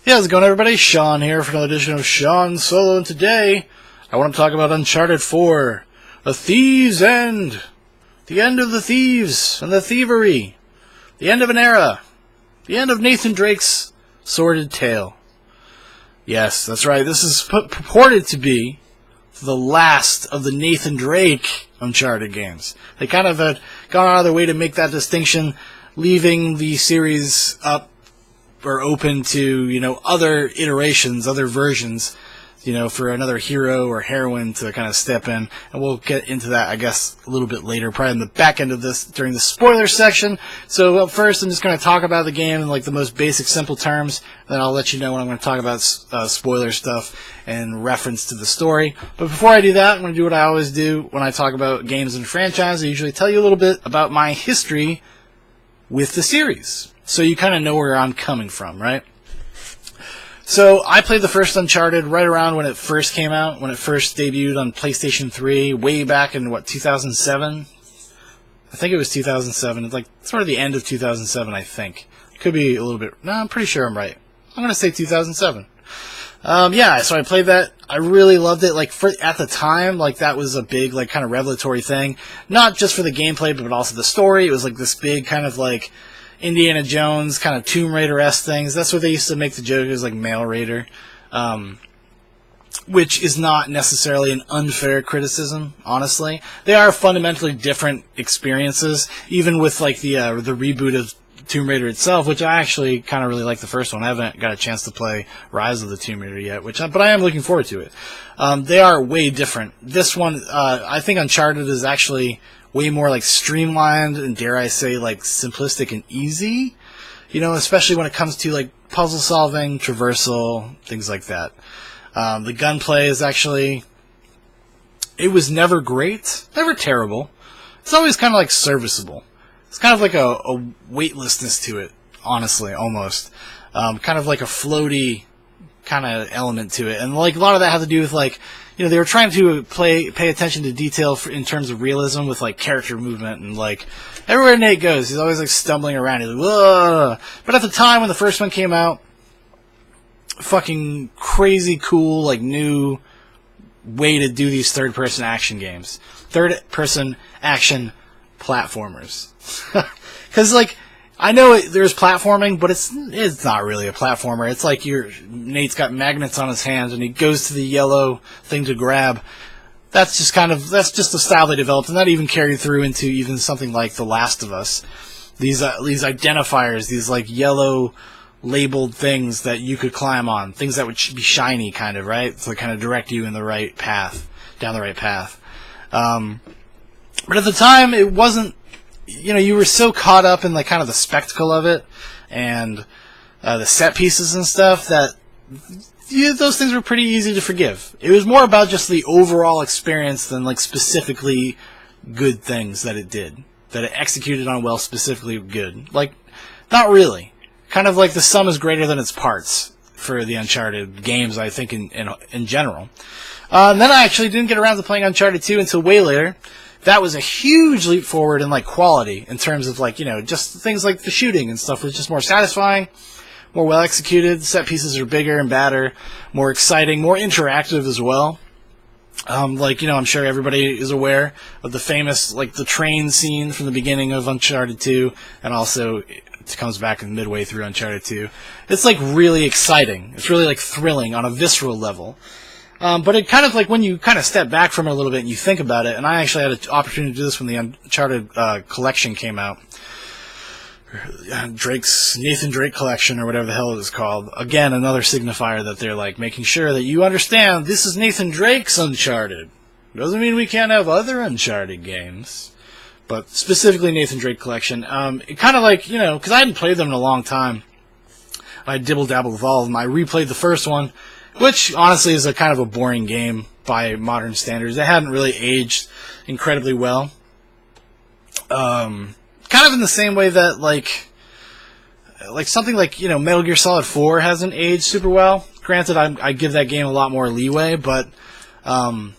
Hey, how's it going, everybody? Shaun here for another edition of Shaun Solo, and today I want to talk about Uncharted 4, A Thieves' End, the end of the thieves and the thievery, the end of an era, the end of Nathan Drake's sordid tale. Yes, that's right, this is purported to be the last of the Nathan Drake Uncharted games. They kind of had gone out of their way to make that distinction, leaving the series up or open to, other iterations, other versions, for another hero or heroine to kind of step in. And we'll get into that, I guess, a little bit later, probably in the back end of this, during the spoiler section. So up first, I'm just going to talk about the game in the most basic, simple terms. Then I'll let you know when I'm going to talk about spoiler stuff and reference to the story. But before I do that, I'm going to do what I always do when I talk about games and franchises. I usually tell you a little bit about my history with the series, so you kind of know where I'm coming from, right? So I played the first Uncharted right around when it first came out, when it first debuted on PlayStation 3, way back in, 2007? I think it was 2007. It's sort of the end of 2007, I think. Could be a little bit... No, I'm pretty sure I'm right. I'm going to say 2007. So I played that. I really loved it. At the time, that was a big, kind of revelatory thing. Not just for the gameplay, but also the story. It was this big kind of Indiana Jones, kind of Tomb Raider-esque things. That's what they used to make the joke as Mail Raider, which is not necessarily an unfair criticism, honestly. They are fundamentally different experiences, even with the reboot of Tomb Raider itself, which I actually kind of really like the first one. I haven't got a chance to play Rise of the Tomb Raider yet, but I am looking forward to it. They are way different. This one, I think Uncharted is actually way more streamlined and, dare I say, simplistic and easy, especially when it comes to puzzle solving, traversal, things like that. The gunplay is actually, it was never great, never terrible. It's always kind of serviceable. It's kind of a weightlessness to it, honestly, almost. Kind of a floaty kind of element to it. And a lot of that had to do with they were trying to pay attention to detail in terms of realism with character movement and everywhere Nate goes, he's always stumbling around. He's whoa! But at the time when the first one came out, fucking crazy cool, new way to do these third-person action games, third-person action platformers. Because I know there's platforming, but it's not really a platformer. It's Nate's got magnets on his hands and he goes to the yellow thing to grab. That's just the style they developed, and that even carried through into even something like The Last of Us. These identifiers, these yellow labeled things that you could climb on, things that would be shiny, kind of, right? To kind of direct you in the right path, down the right path. But at the time, it wasn't. You were so caught up in kind of the spectacle of it and the set pieces and stuff that those things were pretty easy to forgive. It was more about just the overall experience than specifically good things that it did, that it executed on well, specifically good. Not really. Kind of the sum is greater than its parts for the Uncharted games, I think, in general. And then I actually didn't get around to playing Uncharted 2 until way later. That was a huge leap forward in quality in terms of just things like the shooting and stuff was just more satisfying, more well executed. Set pieces are bigger and badder, more exciting, more interactive as well. I'm sure everybody is aware of the famous the train scene from the beginning of Uncharted 2, and also it comes back midway through Uncharted 2. It's really exciting. It's really thrilling on a visceral level. But it kind of when you kind of step back from it a little bit and you think about it, and I actually had an opportunity to do this when the Uncharted collection came out. Nathan Drake collection, or whatever the hell it was called. Again, another signifier that they're making sure that you understand this is Nathan Drake's Uncharted. Doesn't mean we can't have other Uncharted games. But specifically Nathan Drake collection. It kind of because I hadn't played them in a long time. I dibble-dabbled with all of them. I replayed the first one, which honestly is a kind of a boring game by modern standards. It hadn't really aged incredibly well. Kind of in the same way that something Metal Gear Solid 4 hasn't aged super well. Granted, I give that game a lot more leeway, but some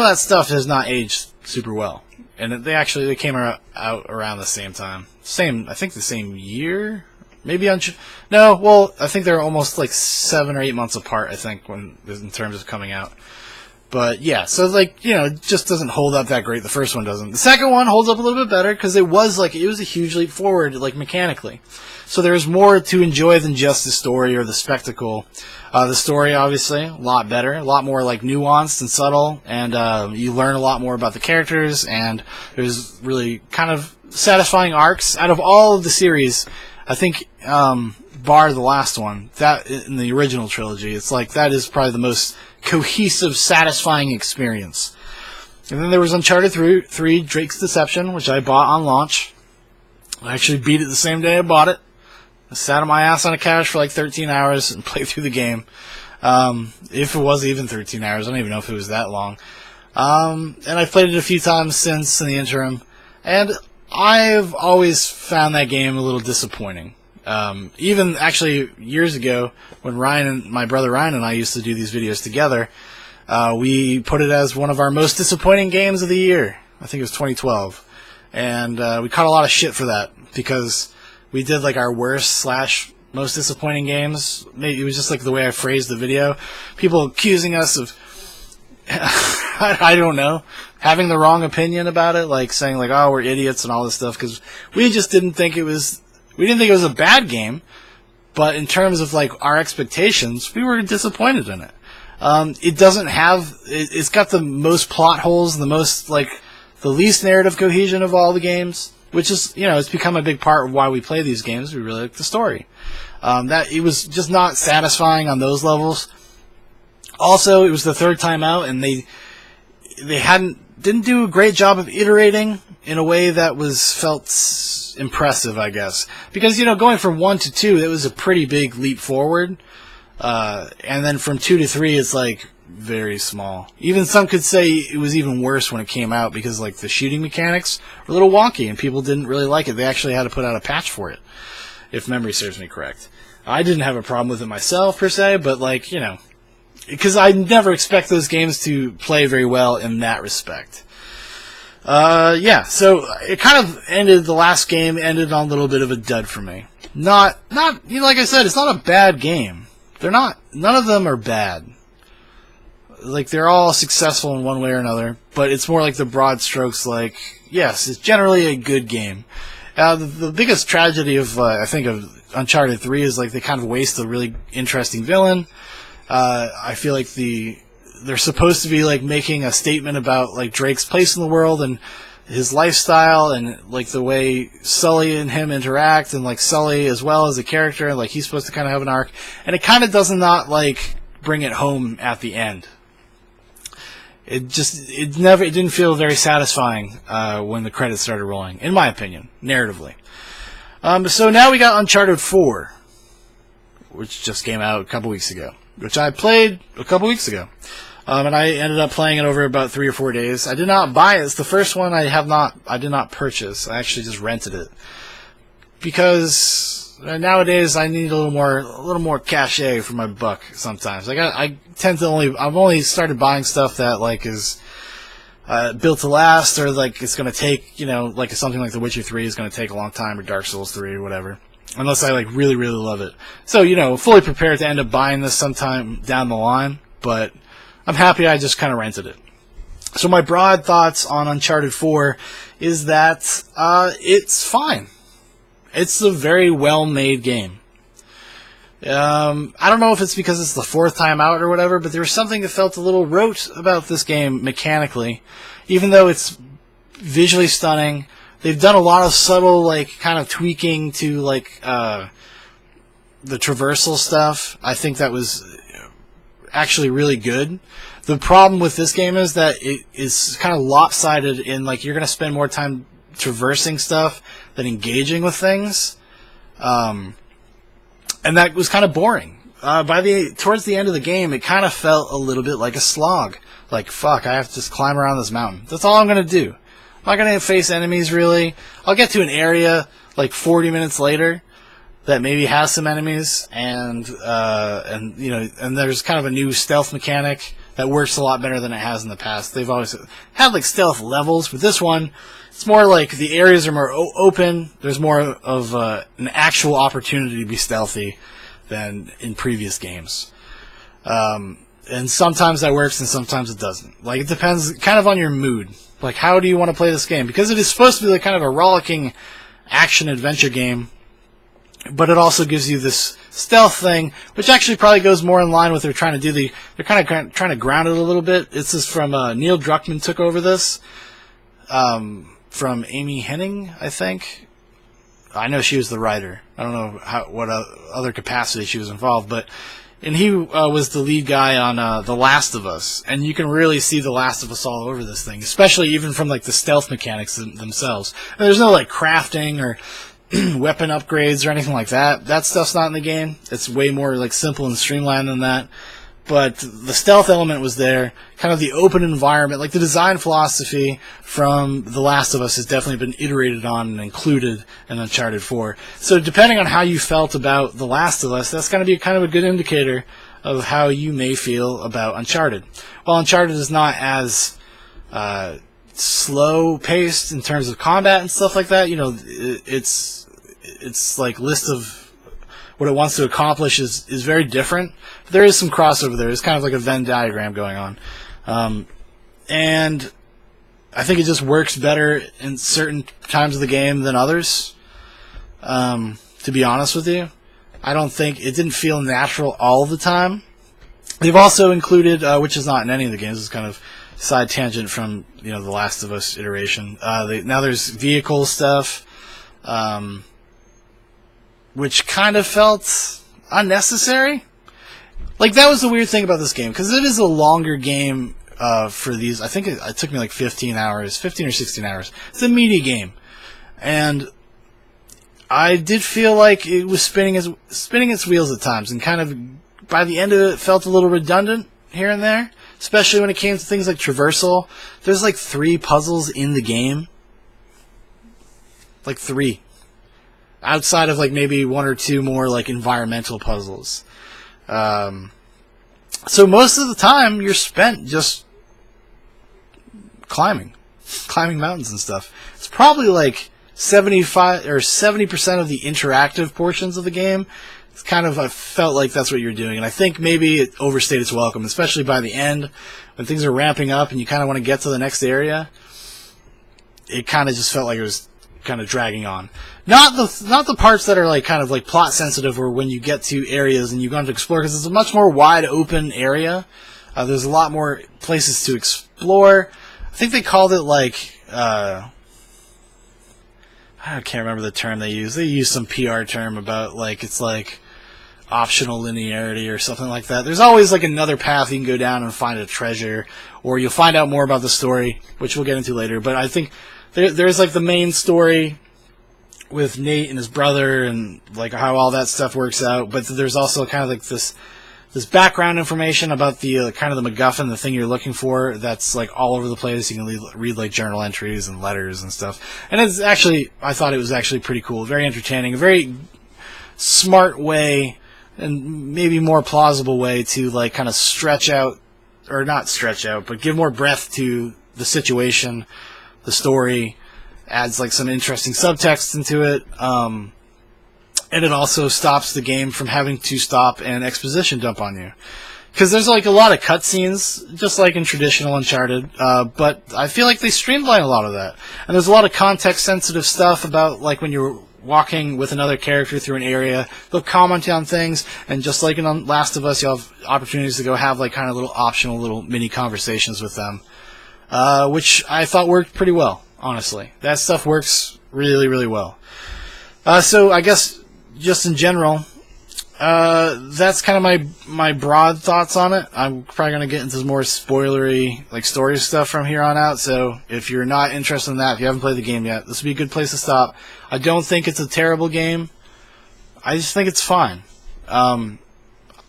of that stuff has not aged super well. And they came out around the same time. I think the same year. Maybe no. Well, I think they're almost like 7 or 8 months apart. I think in terms of coming out. But yeah, so like, it just doesn't hold up that great. The first one doesn't. The second one holds up a little bit better because it was a huge leap forward, like mechanically. So there's more to enjoy than just the story or the spectacle. The story, obviously, a lot better, a lot more like nuanced and subtle, and you learn a lot more about the characters, and there's really kind of satisfying arcs. Out of all of the series, I think, bar the last one, that in the original trilogy, it's like that is probably the most cohesive, satisfying experience. And then there was Uncharted 3 Drake's Deception, which I bought on launch. I actually beat it the same day I bought it. I sat on my ass on a couch for like 13 hours and played through the game. If it was even 13 hours, I don't even know if it was that long. And I've played it a few times since in the interim. And I've always found that game a little disappointing. Even actually years ago, when my brother Ryan and I used to do these videos together, we put it as one of our most disappointing games of the year. I think it was 2012. And we caught a lot of shit for that because we did like our worst / most disappointing games. Maybe it was just like the way I phrased the video. People accusing us of, I don't know, having the wrong opinion about it, like saying like, oh, we're idiots and all this stuff, because we just didn't think it was a bad game, but in terms of like our expectations, we were disappointed in it. It doesn't have, it's got the most plot holes, the least narrative cohesion of all the games, which is, it's become a big part of why we play these games. We really like the story. That it was just not satisfying on those levels. Also, it was the third time out, and they didn't do a great job of iterating in a way that felt impressive, I guess. Because, going from 1 to 2, it was a pretty big leap forward. And then from 2 to 3, it's like very small. Even some could say it was even worse when it came out because like the shooting mechanics were a little wonky and people didn't really like it. They actually had to put out a patch for it, if memory serves me correct. I didn't have a problem with it myself per se, but like, because I never expect those games to play very well in that respect. Yeah, so it kind of the last game ended on a little bit of a dud for me. Not, like I said, it's not a bad game. None of them are bad. Like, they're all successful in one way or another, but it's more like the broad strokes, like, yes, it's generally a good game. The biggest tragedy of, I think, of Uncharted 3 is, like, they kind of waste a really interesting villain. I feel like they're supposed to be, like, making a statement about, like, Drake's place in the world and his lifestyle and, like, the way Sully and him interact, and, like, Sully as well as a character, and, like, he's supposed to kind of have an arc. And it kind of does not, like, bring it home at the end. It didn't feel very satisfying when the credits started rolling, in my opinion, narratively. So now we got Uncharted 4, which just came out a couple weeks ago, which I played a couple weeks ago. And I ended up playing it over about 3 or 4 days. I did not buy it. It's the first one I did not purchase. I actually just rented it. Because nowadays I need a little more cachet for my buck sometimes. I've only started buying stuff that like is built to last, or like it's going to take, like something like The Witcher 3 is going to take a long time, or Dark Souls 3 or whatever. Unless I like really, really love it. So, fully prepared to end up buying this sometime down the line, but I'm happy I just kind of rented it. So my broad thoughts on Uncharted 4 is that it's fine. It's a very well-made game. I don't know if it's because it's the 4th time out or whatever, but there was something that felt a little rote about this game mechanically. Even though it's visually stunning, they've done a lot of subtle, like, kind of tweaking to, like, the traversal stuff. I think that was actually really good. The problem with this game is that it is kind of lopsided in, like, you're going to spend more time traversing stuff than engaging with things. And that was kind of boring. Towards the end of the game, it kind of felt a little bit like a slog. Like, fuck, I have to just climb around this mountain. That's all I'm going to do. I'm not going to face enemies, really. I'll get to an area, like, 40 minutes later that maybe has some enemies, and there's kind of a new stealth mechanic that works a lot better than it has in the past. They've always had like stealth levels, but this one, it's more like the areas are more open. There's more of an actual opportunity to be stealthy than in previous games. And sometimes that works and sometimes it doesn't. Like, it depends kind of on your mood. Like, how do you want to play this game? Because it is supposed to be like kind of a rollicking action-adventure game, but it also gives you this stealth thing, which actually probably goes more in line with what they're trying to do. They're kind of trying to ground it a little bit. This is from Neil Druckmann took over this from Amy Hennig, I think. I know she was the writer. I don't know what other capacity she was involved, and he was the lead guy on The Last of Us, and you can really see The Last of Us all over this thing, especially even from like the stealth mechanics themselves. And there's no like crafting or weapon upgrades or anything like that. That stuff's not in the game. It's way more like simple and streamlined than that. But the stealth element was there, kind of the open environment, like the design philosophy from The Last of Us has definitely been iterated on and included in Uncharted 4. So depending on how you felt about The Last of Us, that's going to be kind of a good indicator of how you may feel about Uncharted. While Uncharted is not as slow-paced in terms of combat and stuff like that, you know, it's like list of what it wants to accomplish is very different. But there is some crossover there. It's kind of like a Venn diagram going on. And I think it just works better in certain times of the game than others. To be honest with you, I don't think it didn't feel natural all the time. They've also included, which is not in any of the games, it's kind of side tangent from, you know, the Last of Us iteration. Now there's vehicle stuff, which kind of felt unnecessary. Like, that was the weird thing about this game, because it is a longer game for these. I think it took me like 15 or 16 hours. It's a meaty game. And I did feel like it was spinning its wheels at times, and kind of, by the end of it, felt a little redundant here and there, especially when it came to things like traversal. There's like 3 puzzles in the game. Like 3. Outside of like maybe 1 or 2 more like environmental puzzles. So most of the time you're spent just climbing mountains and stuff. It's probably like 75 or 70% of the interactive portions of the game. It's kind of, I felt like that's what you're doing, and I think maybe it overstayed its welcome, especially by the end when things are ramping up and you kind of want to get to the next area. It kind of just felt like it was kind of dragging on. Not the parts that are like kind of like plot sensitive, or when you get to areas and you're going to explore, because it's a much more wide open area. There's a lot more places to explore. I think they called it like I can't remember the term they used. They used some PR term about like it's like optional linearity or something like that. There's always like another path you can go down and find a treasure, or you'll find out more about the story, which we'll get into later. But I think there's like the main story with Nate and his brother, and like how all that stuff works out. But there's also kind of like this background information about the kind of the MacGuffin, the thing you're looking for, that's like all over the place. You can read like journal entries and letters and stuff. And it's actually, I thought it was actually pretty cool, very entertaining, a very smart way, and maybe more plausible way to like kind of stretch out, or not stretch out, but give more breadth to the situation, the story. Adds like some interesting subtext into it, and it also stops the game from having to stop and exposition dump on you, because there's like a lot of cutscenes, just like in traditional Uncharted, but I feel like they streamline a lot of that, and there's a lot of context sensitive stuff about like when you're walking with another character through an area, they'll comment on things, and just like in Last of Us, you'll have opportunities to go have like kind of little optional little mini conversations with them, which I thought worked pretty well. Honestly, that stuff works really, really well. So I guess just in general, that's kind of my broad thoughts on it. I'm probably going to get into more spoilery, like story stuff from here on out. So if you're not interested in that, if you haven't played the game yet, this would be a good place to stop. I don't think it's a terrible game. I just think it's fine. And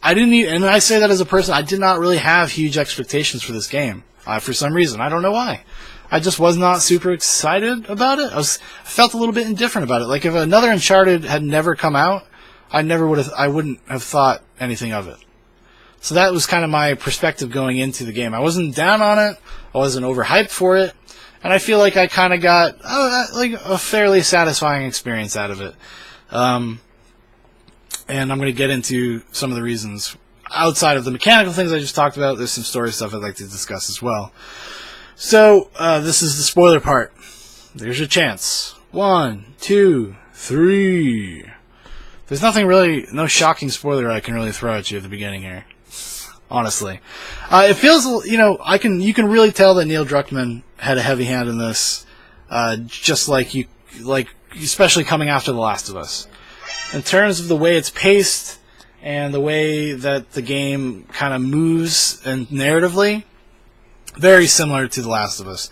I say that as a person, I did not really have huge expectations for this game. For some reason, I don't know why. I just was not super excited about it. I felt a little bit indifferent about it. Like if another Uncharted had never come out, I wouldn't have thought anything of it. So that was kind of my perspective going into the game. I wasn't down on it. I wasn't overhyped for it. And I feel like I kind of got like a fairly satisfying experience out of it. And I'm going to get into some of the reasons. Outside of the mechanical things I just talked about, there's some story stuff I'd like to discuss as well. So, this is the spoiler part. There's your chance. 1, 2, 3. There's nothing really, no shocking spoiler I can really throw at you at the beginning here. Honestly. It feels, you can really tell that Neil Druckmann had a heavy hand in this, just like especially coming after The Last of Us. In terms of the way it's paced, and the way that the game kind of moves and narratively, very similar to The Last of Us.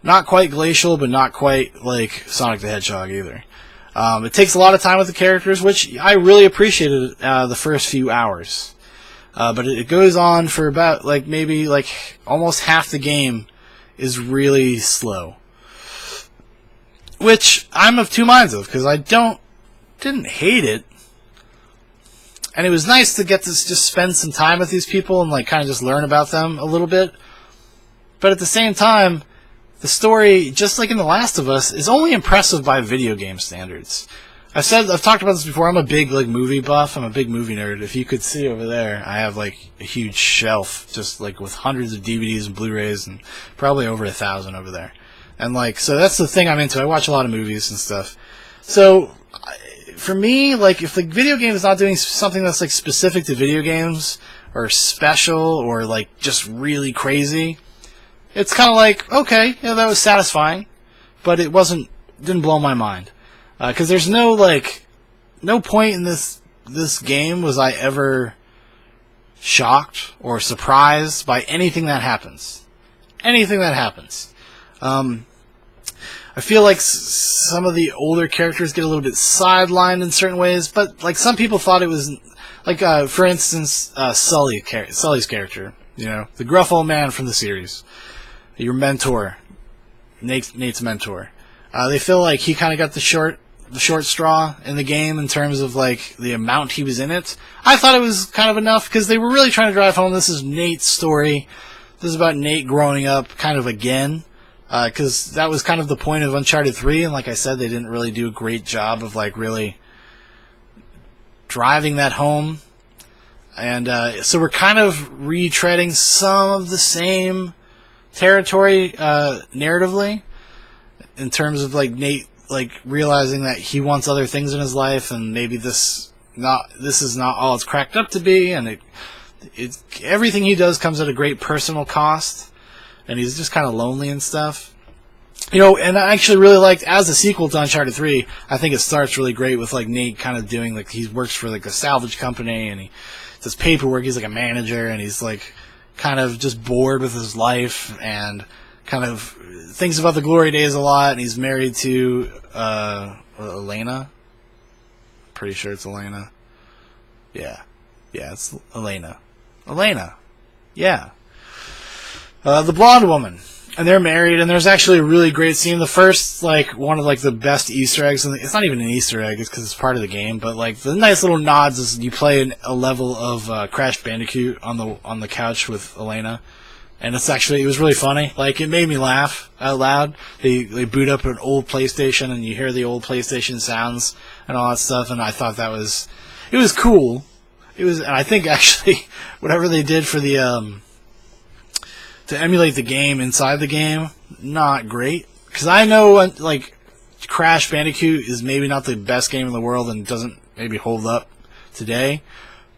Not quite glacial, but not quite like Sonic the Hedgehog either. It takes a lot of time with the characters, which I really appreciated the first few hours. But it goes on for about, maybe almost half the game is really slow. Which I'm of two minds of, because I didn't hate it. And it was nice to get to just spend some time with these people and kind of just learn about them a little bit. But at the same time, the story, just like in The Last of Us, is only impressive by video game standards. I've talked about this before. I'm a big movie buff. I'm a big movie nerd. If you could see over there, I have a huge shelf, just with hundreds of DVDs and Blu-rays, and probably over 1,000 over there. And so that's the thing I'm into. I watch a lot of movies and stuff. So for me, if the video game is not doing something that's specific to video games or special or just really crazy, it's kind of okay, that was satisfying, but it didn't blow my mind. Because there's no point in this game was I ever shocked or surprised by anything that happens. Anything that happens. I feel like some of the older characters get a little bit sidelined in certain ways, but some people thought it was for instance, Sully's character, the gruff old man from the series, your mentor, Nate's mentor. They feel like he kind of got the short straw in the game in terms of the amount he was in it. I thought it was kind of enough because they were really trying to drive home this is Nate's story. This is about Nate growing up kind of again, because that was kind of the point of Uncharted 3, and like I said, they didn't really do a great job of really driving that home. And so we're kind of retreading some of the same territory narratively in terms of Nate realizing that he wants other things in his life, and maybe this is not all it's cracked up to be, and everything he does comes at a great personal cost, and he's just kind of lonely and stuff. And I actually really liked, as a sequel to Uncharted 3, I think it starts really great with Nate kind of doing he works for a salvage company, and he does paperwork. He's a manager, and he's kind of just bored with his life and kind of thinks about the glory days a lot, and he's married to Elena. Pretty sure it's Elena. Yeah, it's Elena. Yeah. The blonde woman. And they're married, and there's actually a really great scene. The first, one of, the best Easter eggs, and it's not even an Easter egg, it's because it's part of the game, but, the nice little nods is you play a level of Crash Bandicoot on the couch with Elena. And it was really funny. It made me laugh out loud. They boot up an old PlayStation, and you hear the old PlayStation sounds and all that stuff, and I thought it was cool. And I think actually, whatever they did for the, to emulate the game inside the game, not great. Because I know, Crash Bandicoot is maybe not the best game in the world and doesn't maybe hold up today,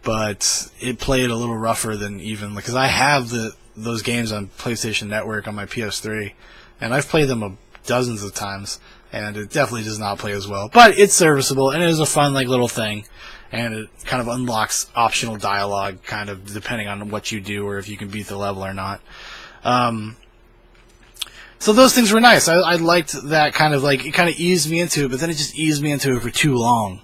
but it played a little rougher than even, because I have those games on PlayStation Network on my PS3, and I've played them dozens of times, and it definitely does not play as well. But it's serviceable, and it is a fun little thing, and it kind of unlocks optional dialogue, kind of depending on what you do or if you can beat the level or not. So those things were nice. I liked that kind of it kind of eased me into it, but then it just eased me into it for too long.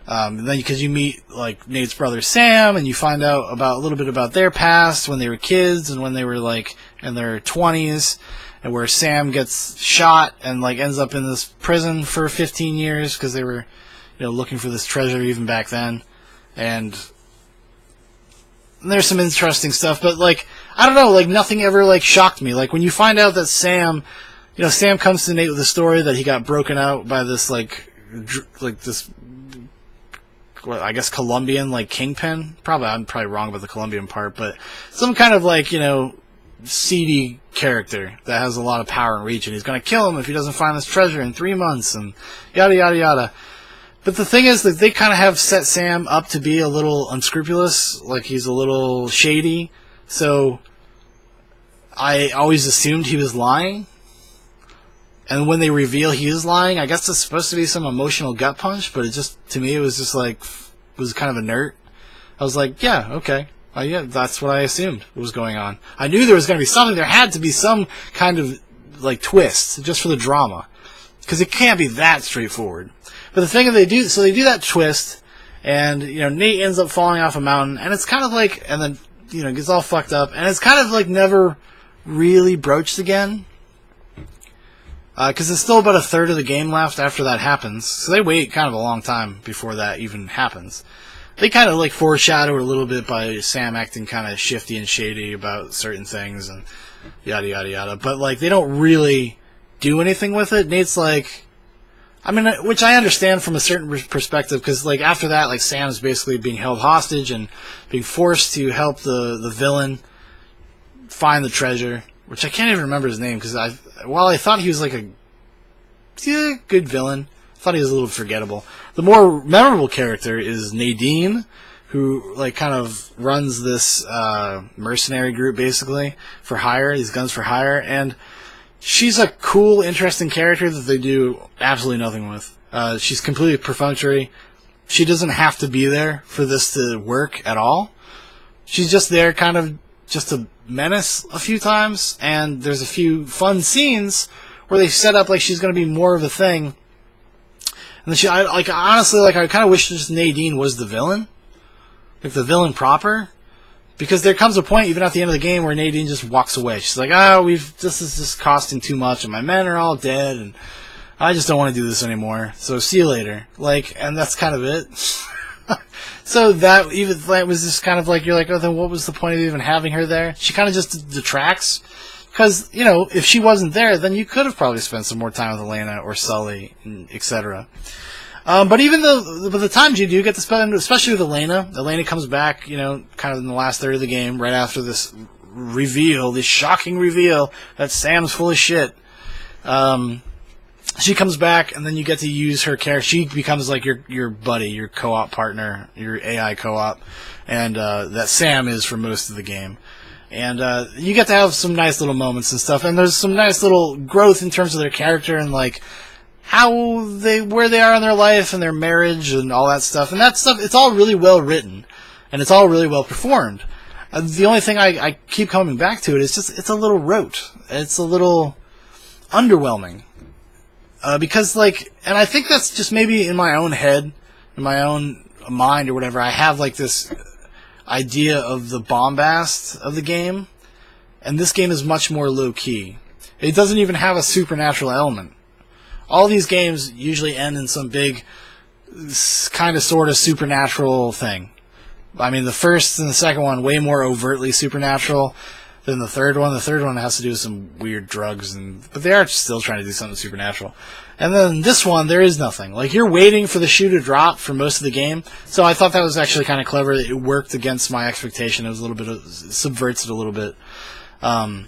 And then because you meet Nate's brother Sam, and you find out a little bit about their past when they were kids and when they were in their 20s, and where Sam gets shot and ends up in this prison for 15 years because they were looking for this treasure even back then, and there's some interesting stuff, but like I don't know, like nothing ever like shocked me. Like when you find out that Sam, Sam comes to Nate with the story that he got broken out by this like this, I guess Colombian like kingpin. I'm probably wrong about the Colombian part, but some kind of like seedy character that has a lot of power and reach, and he's going to kill him if he doesn't find this treasure in 3 months, and yada yada yada. But the thing is that they kind of have set Sam up to be a little unscrupulous, like he's a little shady. So I always assumed he was lying. And when they reveal he is lying, I guess it's supposed to be some emotional gut punch, but to me, it was just like, it was kind of inert. I was like, yeah, okay. Yeah, that's what I assumed was going on. I knew there was going to be something. There had to be some kind of like twist just for the drama, because it can't be that straightforward. But the thing that they do that twist, and Nate ends up falling off a mountain, and it's kind of like, and then gets all fucked up, and it's kind of like never really broached again, because there's still about a third of the game left after that happens. So they wait kind of a long time before that even happens. They kind of like foreshadow it a little bit by Sam acting kind of shifty and shady about certain things and yada yada yada. But like they don't really do anything with it. Nate's like, which I understand from a certain perspective, because like after that, like Sam's basically being held hostage and being forced to help the villain find the treasure, which I can't even remember his name, because while I thought he was like a good villain, I thought he was a little forgettable. The more memorable character is Nadine, who like kind of runs this mercenary group basically for hire, these guns for hire, and she's a cool, interesting character that they do absolutely nothing with. She's completely perfunctory. She doesn't have to be there for this to work at all. She's just there kind of just to menace a few times, and there's a few fun scenes where they set up like she's going to be more of a thing. And then I kind of wish just Nadine was the villain. Like the villain proper. Because there comes a point, even at the end of the game, where Nadine just walks away. She's like, this is just costing too much, and my men are all dead, and I just don't want to do this anymore. So see you later. Like, and that's kind of it. So that was just kind of like, you're like, oh, then what was the point of even having her there? She kind of just detracts. Because, if she wasn't there, then you could have probably spent some more time with Elena or Sully, etc. But even though, by the times you do get to spend, especially with Elena comes back, kind of in the last third of the game, right after this shocking reveal that Sam's full of shit. She comes back, and then you get to use her character. She becomes like your buddy, your co-op partner, your AI co-op, and that Sam is for most of the game. And you get to have some nice little moments and stuff, and there's some nice little growth in terms of their character and like where they are in their life and their marriage and all that stuff. And that stuff, it's all really well written, and it's all really well performed. The only thing I keep coming back to it's a little rote. It's a little underwhelming. Because and I think that's just maybe in my own head, in my own mind or whatever, I have like this idea of the bombast of the game, and this game is much more low-key. It doesn't even have a supernatural element. All these games usually end in some big, kind of sort of supernatural thing. I mean, the first and the second one, way more overtly supernatural than the third one. The third one has to do with some weird drugs, but they are still trying to do something supernatural. And then this one, there is nothing. Like, you're waiting for the shoe to drop for most of the game. So I thought that was actually kind of clever. It worked against my expectation. It was subverts it a little bit. But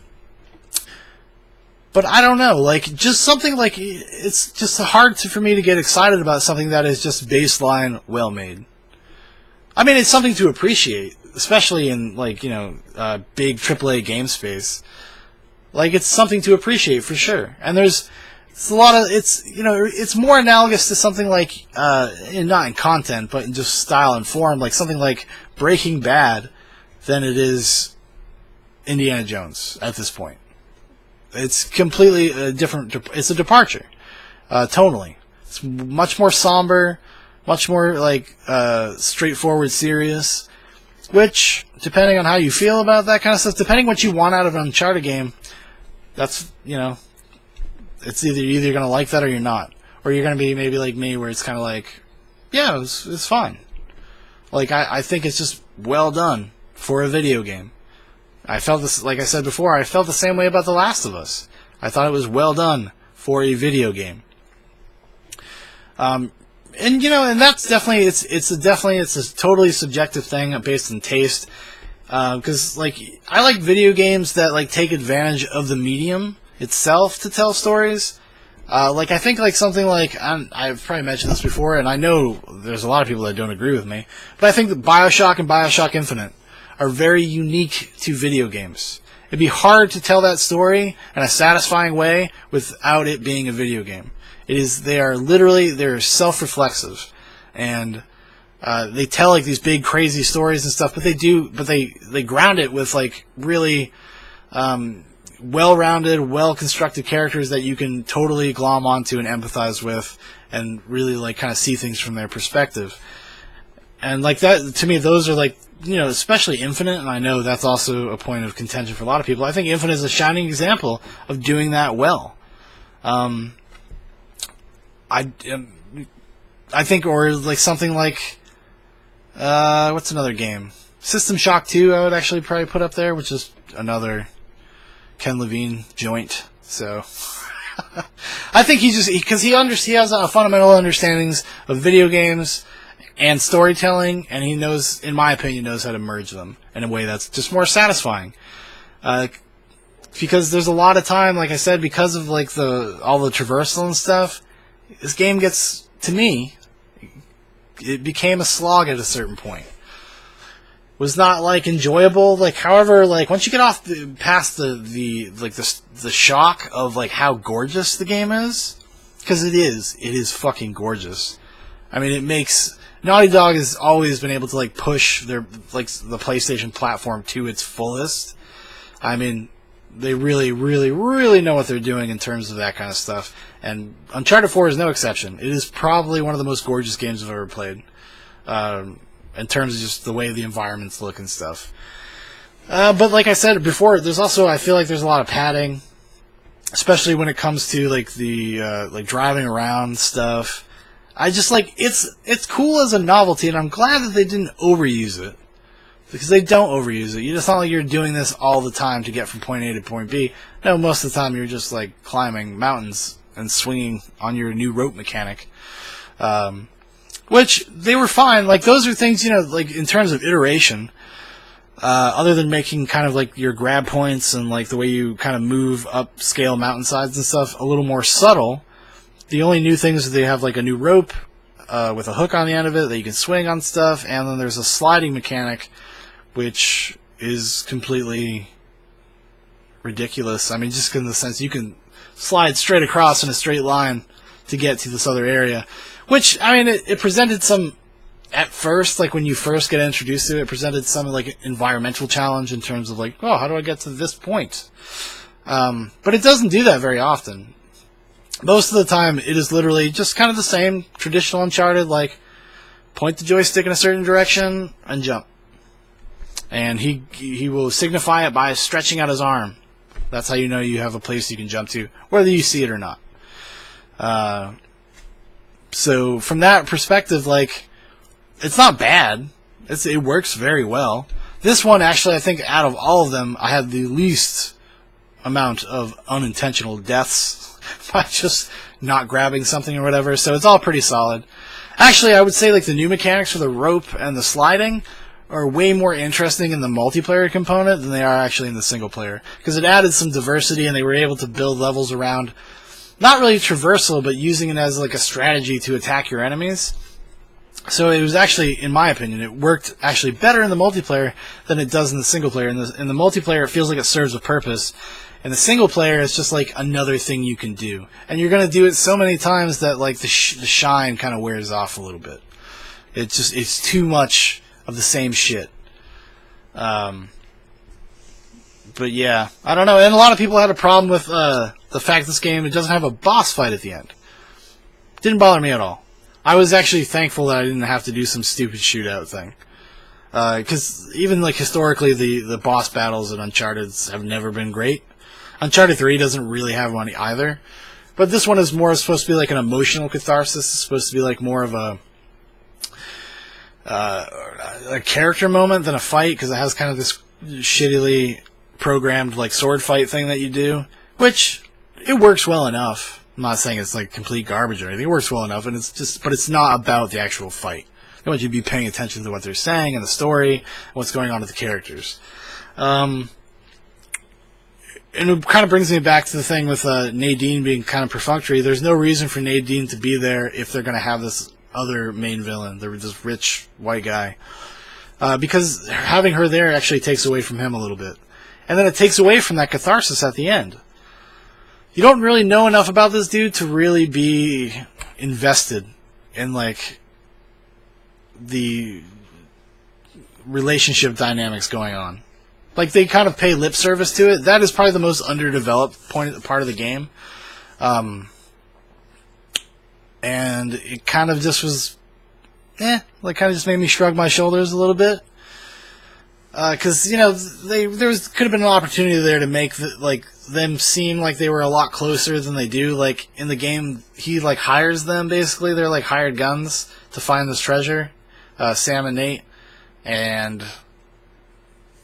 I don't know. Like, just something like, it's just hard for me to get excited about something that is just baseline well made. I mean, it's something to appreciate, especially in, like, big AAA game space. Like, it's something to appreciate for sure. And it's more analogous to something like, not in content, but in just style and form, like something like Breaking Bad than it is Indiana Jones at this point. It's completely different. It's a departure, tonally. It's much more somber, much more straightforward, serious. Which, depending on how you feel about that kind of stuff, depending what you want out of an Uncharted game, that's it's either going to like that or you're not, or you're going to be maybe like me, where it's kind of like, yeah, it's fine. Like I think it's just well done, for a video game. I felt this, like I said before, I felt the same way about The Last of Us. I thought it was well done for a video game. And that's definitely, it's a totally subjective thing based on taste. Because, I like video games that, take advantage of the medium itself to tell stories. I think, something I've probably mentioned this before, and I know there's a lot of people that don't agree with me, but I think that BioShock and BioShock Infinite are very unique to video games. It'd be hard to tell that story in a satisfying way without it being a video game. They're self-reflexive, and they tell these big crazy stories and stuff, but they ground it with really well-rounded, well-constructed characters that you can totally glom onto and empathize with, and really kind of see things from their perspective. And that, to me, those are especially Infinite, and I know that's also a point of contention for a lot of people. I think Infinite is a shining example of doing that well. I think, or something what's another game? System Shock 2 I would actually probably put up there, which is another Ken Levine joint. So I think he has a fundamental understandings of video games and storytelling, and he knows, in my opinion, knows how to merge them in a way that's just more satisfying. Because there's a lot of time, like I said, because of all the traversal and stuff, this game gets, to me, it became a slog at a certain point. Was not enjoyable. However, once you get past the shock of how gorgeous the game is, because it is fucking gorgeous. I mean, it makes Naughty Dog has always been able to push their the PlayStation platform to its fullest. I mean, they really, really, really know what they're doing in terms of that kind of stuff. And Uncharted 4 is no exception. It is probably one of the most gorgeous games I've ever played. In terms of just the way the environments look and stuff. But like I said before, there's also, I feel like there's a lot of padding, especially when it comes to the driving around stuff. I just it's cool as a novelty, and I'm glad that they didn't overuse it, because they don't overuse it. It's not like you're doing this all the time to get from point A to point B. No, most of the time you're just climbing mountains and swinging on your new rope mechanic. Which, they were fine. Those are things, in terms of iteration, other than making kind of your grab points and the way you kind of move up scale mountainsides and stuff a little more subtle. The only new thing is that they have a new rope with a hook on the end of it that you can swing on stuff, and then there's a sliding mechanic, which is completely ridiculous. I mean, just in the sense you can slide straight across in a straight line to get to this other area. Which, I mean, it presented some, at first, when you first get introduced to it, it presented some, environmental challenge in terms of, how do I get to this point? But it doesn't do that very often. Most of the time, it is literally just kind of the same traditional Uncharted, point the joystick in a certain direction and jump. And he will signify it by stretching out his arm. That's how you know you have a place you can jump to, whether you see it or not. So from that perspective, it's not bad. It works very well. This one, actually, I think out of all of them, I had the least amount of unintentional deaths by just not grabbing something or whatever. So it's all pretty solid. Actually, I would say the new mechanics for the rope and the sliding are way more interesting in the multiplayer component than they are actually in the single player, because it added some diversity, and they were able to build levels around not really traversal, but using it as a strategy to attack your enemies. So it was actually, in my opinion, it worked actually better in the multiplayer than it does in the single player. In the multiplayer, it feels like it serves a purpose. In the single player, it's just another thing you can do, and you're going to do it so many times that the shine kind of wears off a little bit. It's too much of the same shit. But yeah, I don't know. And a lot of people had a problem with the fact this game, it doesn't have a boss fight at the end. Didn't bother me at all. I was actually thankful that I didn't have to do some stupid shootout thing. Because even historically, the boss battles in Uncharted have never been great. Uncharted 3 doesn't really have one either. But this one is more supposed to be an emotional catharsis. It's supposed to be more of a character moment than a fight, because it has kind of this shittily programmed like sword fight thing that you do, which it works well enough. I'm not saying it's like complete garbage or anything. It works well enough, and but it's not about the actual fight. I want you to be paying attention to what they're saying and the story, and what's going on with the characters. And it kind of brings me back to the thing with Nadine being kind of perfunctory. There's no reason for Nadine to be there if they're going to have this other main villain, this rich white guy. Because having her there actually takes away from him a little bit. And then it takes away from that catharsis at the end. You don't really know enough about this dude to really be invested in, like, the relationship dynamics going on. Like, they kind of pay lip service to it. That is probably the most underdeveloped part of the game. And it kind of just was, like, kind of just made me shrug my shoulders a little bit. Because, you know, could have been an opportunity there to make them seem like they were a lot closer than they do. Like, in the game, he, like, hires them, basically. They're, like, hired guns to find this treasure. Sam and Nate. And,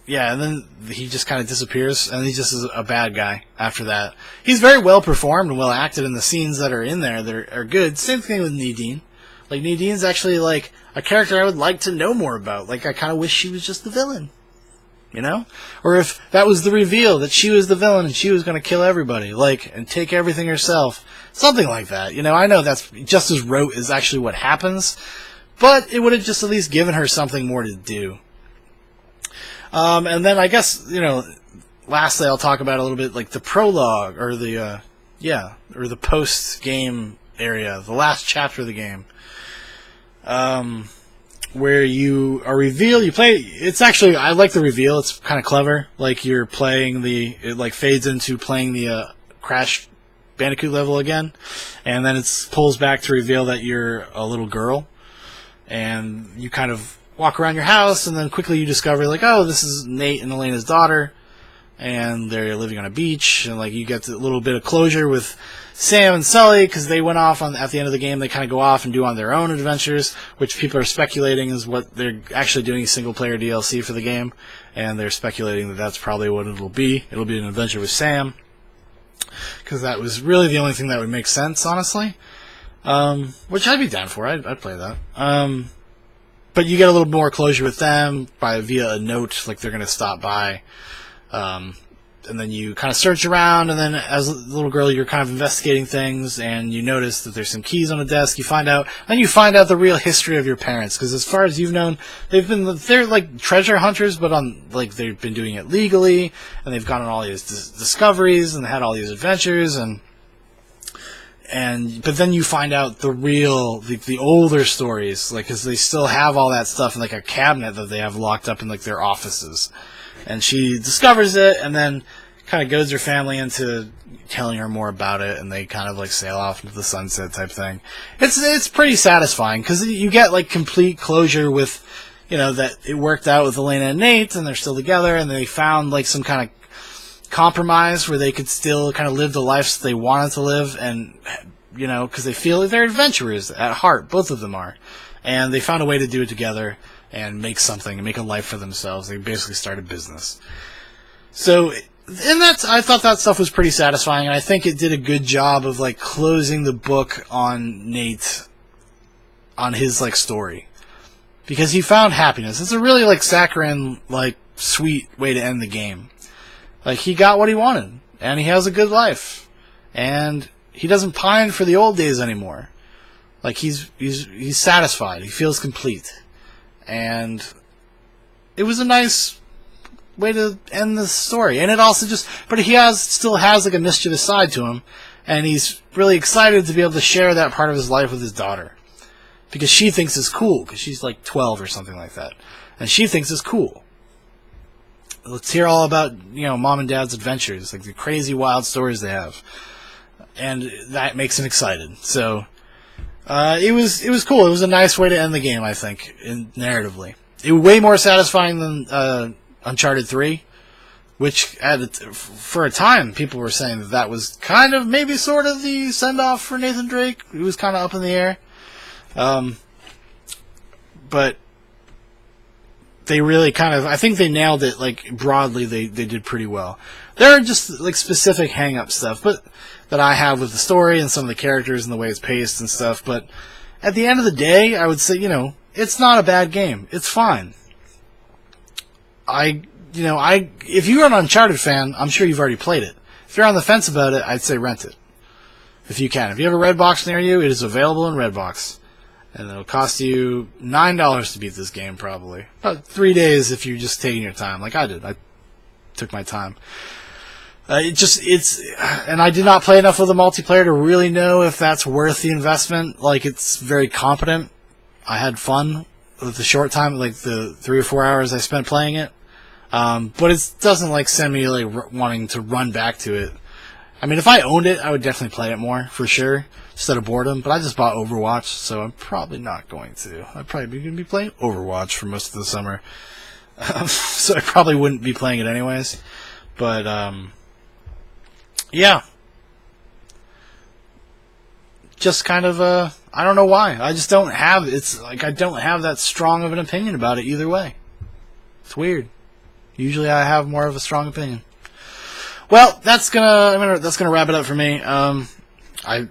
yeah, and then he just kind of disappears, and he just is a bad guy after that. He's very well performed and well acted in the scenes that are in there. That are good. Same thing with Nadine. Like, Nadine's actually, like, a character I would like to know more about. Like, I kind of wish she was just the villain. You know? Or if that was the reveal, that she was the villain and she was going to kill everybody, like, and take everything herself. Something like that. You know, I know that's just as rote as actually what happens, but it would have just at least given her something more to do. And then I guess, you know, lastly I'll talk about a little bit, like, the prologue, or the post-game area, the last chapter of the game. Where you are revealed, it's actually, I like the reveal, it's kind of clever, like you're playing it like fades into playing the Crash Bandicoot level again, and then it pulls back to reveal that you're a little girl, and you kind of walk around your house, and then quickly you discover, like, oh, this is Nate and Elena's daughter, and they're living on a beach, and like you get a little bit of closure with Sam and Sully, because they went off at the end of the game. They kind of go off and do on their own adventures, which people are speculating is what they're actually doing, single-player DLC for the game, and they're speculating that that's probably what it'll be. It'll be an adventure with Sam, because that was really the only thing that would make sense, honestly, which I'd be down for. I'd play that. But you get a little more closure with them via a note, like they're going to stop by. And then you kind of search around, and then as a little girl, you're kind of investigating things, and you notice that there's some keys on a desk. You find out the real history of your parents, because as far as you've known, they're like treasure hunters, but they've been doing it legally, and they've gone on all these discoveries and had all these adventures, but then you find out the older stories, like, because they still have all that stuff in like a cabinet that they have locked up in like their offices. And she discovers it, and then kind of goads her family into telling her more about it, and they kind of like sail off into the sunset type thing. It's pretty satisfying, because you get like complete closure with, you know, that it worked out with Elena and Nate, and they're still together, and they found like some kind of compromise where they could still kind of live the lives they wanted to live, and, you know, because they feel like they're adventurers at heart, both of them are, and they found a way to do it together and make something, and make a life for themselves. They basically started business. So, and I thought that stuff was pretty satisfying, and I think it did a good job of, like, closing the book on Nate, on his, like, story. Because he found happiness. It's a really, like, saccharine, like, sweet way to end the game. Like, he got what he wanted, and he has a good life. And he doesn't pine for the old days anymore. Like, he's satisfied. He feels complete. And it was a nice way to end the story. And it also but he still has like a mischievous side to him, and he's really excited to be able to share that part of his life with his daughter, because she thinks it's cool, because she's like 12 or something like that, and she thinks it's cool. Let's hear all about, you know, mom and dad's adventures, like the crazy wild stories they have, and that makes him excited. So it was cool. It was a nice way to end the game, I think, narratively. It was way more satisfying than Uncharted 3, which for a time people were saying that was kind of maybe sort of the send-off for Nathan Drake. It was kind of up in the air. But they really kind of, I think they nailed it, like, broadly, they did pretty well. There are just, like, specific hang-up stuff, but that I have with the story and some of the characters and the way it's paced and stuff, but at the end of the day, I would say, it's not a bad game. It's fine. If you're an Uncharted fan, I'm sure you've already played it. If you're on the fence about it, I'd say rent it. If you can. If you have a Redbox near you, it is available in Redbox. And it'll cost you $9 to beat this game, probably. About 3 days if you're just taking your time, like I did. I took my time. And I did not play enough of the multiplayer to really know if that's worth the investment. Like, it's very competent. I had fun with the short time, like the 3 or 4 hours I spent playing it. But it doesn't, like, send me, like, wanting to run back to it. I mean, if I owned it, I would definitely play it more, for sure, instead of boredom. But I just bought Overwatch, so I'm probably not going to. I'm probably going to be playing Overwatch for most of the summer. So I probably wouldn't be playing it anyways. But, yeah. Just kind of, I don't know why. I just don't have, I don't have that strong of an opinion about it either way. It's weird. Usually I have more of a strong opinion. Well, that's gonna wrap it up for me. I've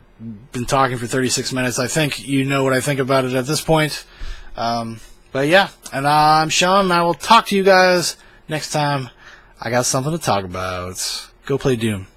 been talking for 36 minutes. I think you know what I think about it at this point. But yeah, and I'm Shaun, and I will talk to you guys next time I got something to talk about. Go play Doom.